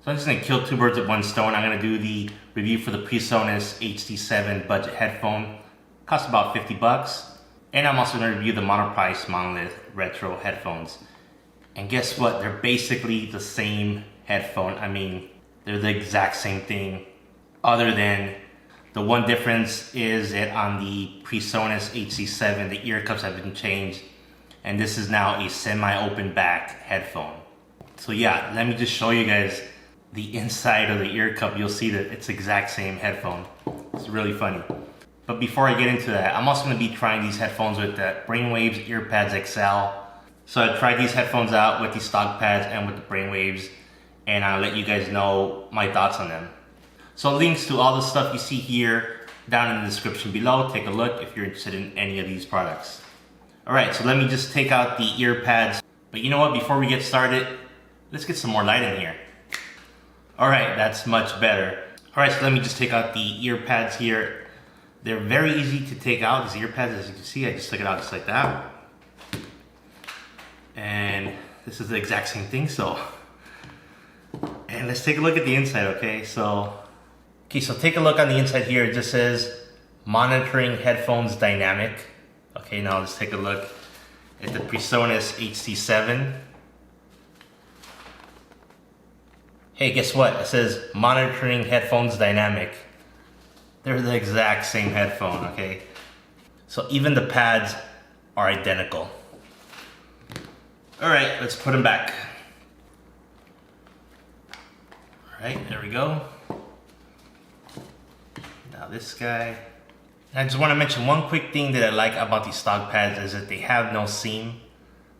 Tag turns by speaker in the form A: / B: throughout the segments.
A: So I'm just gonna kill two birds with one stone. I'm gonna do the review for the Presonus HD7 budget headphone. Cost about 50 bucks. And I'm also gonna review the Monoprice Monolith Retro headphones. And guess what? They're basically the same headphone. I mean, they're the exact same thing, other than the one difference is that on the Presonus HD7, the ear cups have been changed, and this is now a semi-open back headphone. So yeah, let me just show you guys the inside of the ear cup. You'll see that it's the exact same headphone. It's really funny. But before I get into that, I'm also going to be trying these headphones with the Brainwavz Earpads XL. So I tried these headphones out with the stock pads and with the Brainwavz, and I'll let you guys know my thoughts on them. So links to all the stuff you see here down in the description below. Take a look if you're interested in any of these products. Alright, so let me just take out the ear pads. But you know what, before we get started, let's get some more light in here. Alright, that's much better. Alright, so let me just take out the ear pads here. They're very easy to take out, these ear pads, as you can see. I just took it out just like that. And this is the exact same thing, so. And let's take a look at the inside, okay? So take a look on the inside here. It just says monitoring headphones dynamic. Okay, now let's take a look at the Presonus HD7. Hey, guess what? It says monitoring headphones dynamic. They're the exact same headphone, okay? So even the pads are identical. All right, let's put them back. All right, there we go. Now this guy. I just want to mention one quick thing that I like about these stock pads is that they have no seam.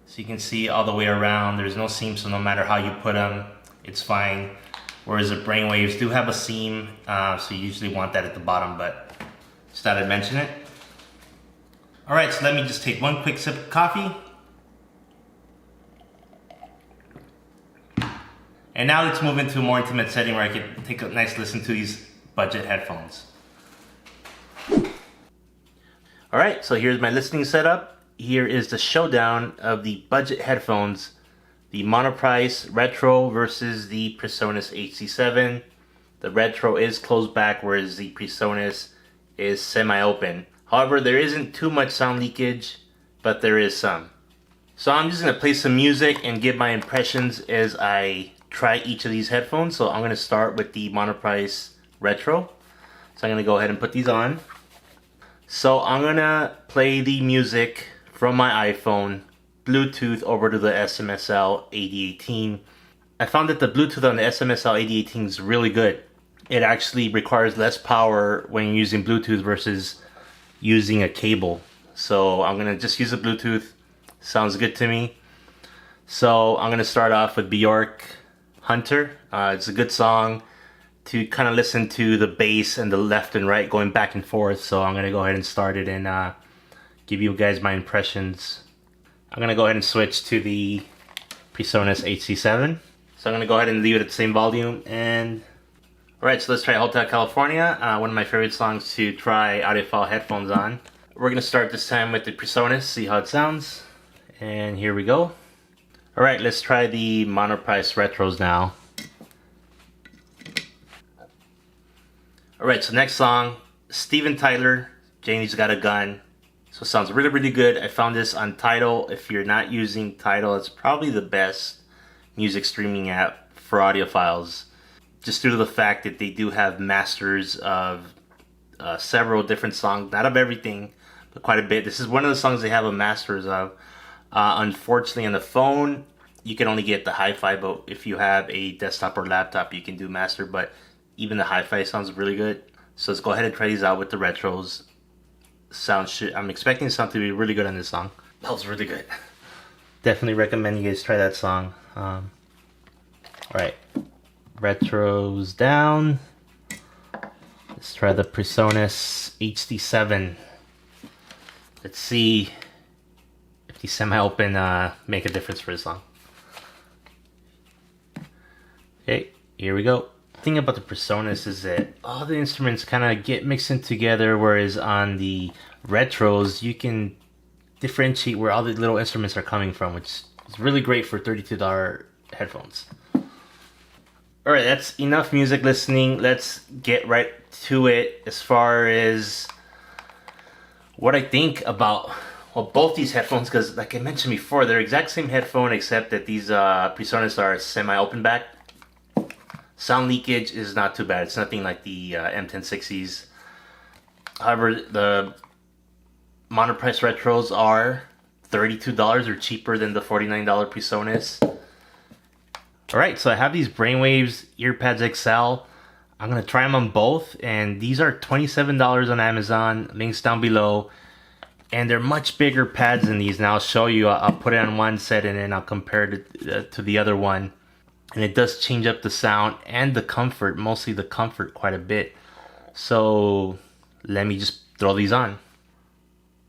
A: So you can see all the way around, there's no seam, so no matter how you put them, it's fine. Whereas the Brainwavz do have a seam, so you usually want that at the bottom, but just thought I'd mention it. All right, so let me just take one quick sip of coffee. And now let's move into a more intimate setting where I can take a nice listen to these budget headphones. All right, so here's my listening setup. Here is the showdown of the budget headphones. The Monoprice Retro versus the Presonus HD7. The Retro is closed back, whereas the Presonus is semi-open. However, there isn't too much sound leakage, but there is some. So I'm just going to play some music and give my impressions as I try each of these headphones. So I'm going to start with the Monoprice Retro. So I'm going to go ahead and put these on. So I'm going to play the music from my iPhone, Bluetooth over to the SMSL 8018. I found that the Bluetooth on the SMSL 8018 is really good. It actually requires less power when you're using Bluetooth versus using a cable. So I'm going to just use the Bluetooth. Sounds good to me. So I'm going to start off with Bjork Hunter. It's a good song to kind of listen to the bass and the left and right going back and forth. So I'm going to go ahead and start it and give you guys my impressions. I'm going to go ahead and switch to the Presonus HD7. So I'm going to go ahead and leave it at the same volume. And alright, so let's try Hotel California, one of my favorite songs to try audiophile headphones on. We're going to start this time with the Presonus, see how it sounds. And here we go. Alright, let's try the Monoprice Retros now. Alright, so next song, Steven Tyler, Janie's Got a Gun. So it sounds really, really good. I found this on Tidal. If you're not using Tidal, it's probably the best music streaming app for audiophiles. Just due to the fact that they do have masters of several different songs. Not of everything, but quite a bit. This is one of the songs they have a masters of. Unfortunately, on the phone, you can only get the hi-fi, but if you have a desktop or laptop, you can do master, but even the hi-fi sounds really good. So let's go ahead and try these out with the Retros. I'm expecting the sound to be really good on this song. That was really good. Definitely recommend you guys try that song. Alright, Retros down. Let's try the Presonus HD7. Let's see if the semi-open make a difference for this song. Okay, here we go. The thing about the Presonus is that all the instruments kind of get mixed in together, whereas on the Retros you can differentiate where all the little instruments are coming from, which is really great for $32 headphones. Alright, that's enough music listening. Let's get right to it as far as what I think about, well, both these headphones, because like I mentioned before, they're exact same headphone except that these Presonus are semi-open back. Sound leakage is not too bad. It's nothing like the M1060s. However, the Monoprice Retros are $32 or cheaper than the $49 Presonus. Alright, so I have these Brainwavz Earpads XL. I'm going to try them on both, and these are $27 on Amazon. Links down below. And they're much bigger pads than these. Now I'll show you. I'll put it on one set and then I'll compare it to the other one. And it does change up the sound and the comfort, mostly the comfort, quite a bit. So let me just throw these on.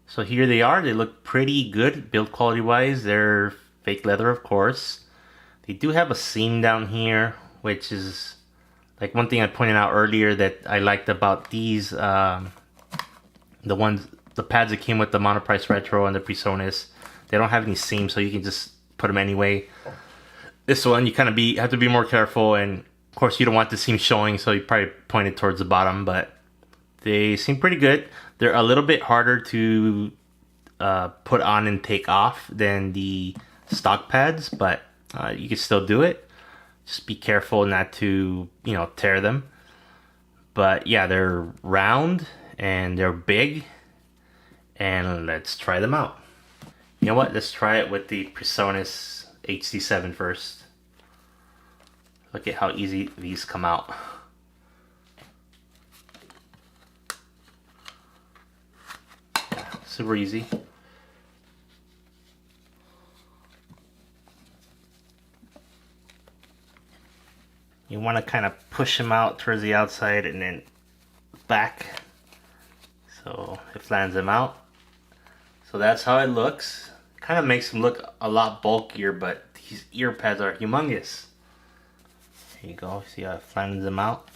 A: So here they are. They look pretty good build quality wise. They're fake leather, of course. They do have a seam down here, which is like one thing I pointed out earlier that I liked about these, the pads that came with the Monoprice Retro and the Presonus. They don't have any seams, so you can just put them anyway. This one, you kind of have to be more careful, and of course you don't want the seam showing, so you probably point it towards the bottom, but they seem pretty good. They're a little bit harder to put on and take off than the stock pads, but you can still do it. Just be careful not to, tear them. But yeah, they're round and they're big, and let's try them out. You know what? Let's try it with the Presonus HD7 first. Look at how easy these come out. Yeah, super easy. You want to kind of push them out towards the outside and then back, so it flans them out. So that's how it looks. Kind of makes them look a lot bulkier, but these ear pads are humongous. There you go. See how it flans them out.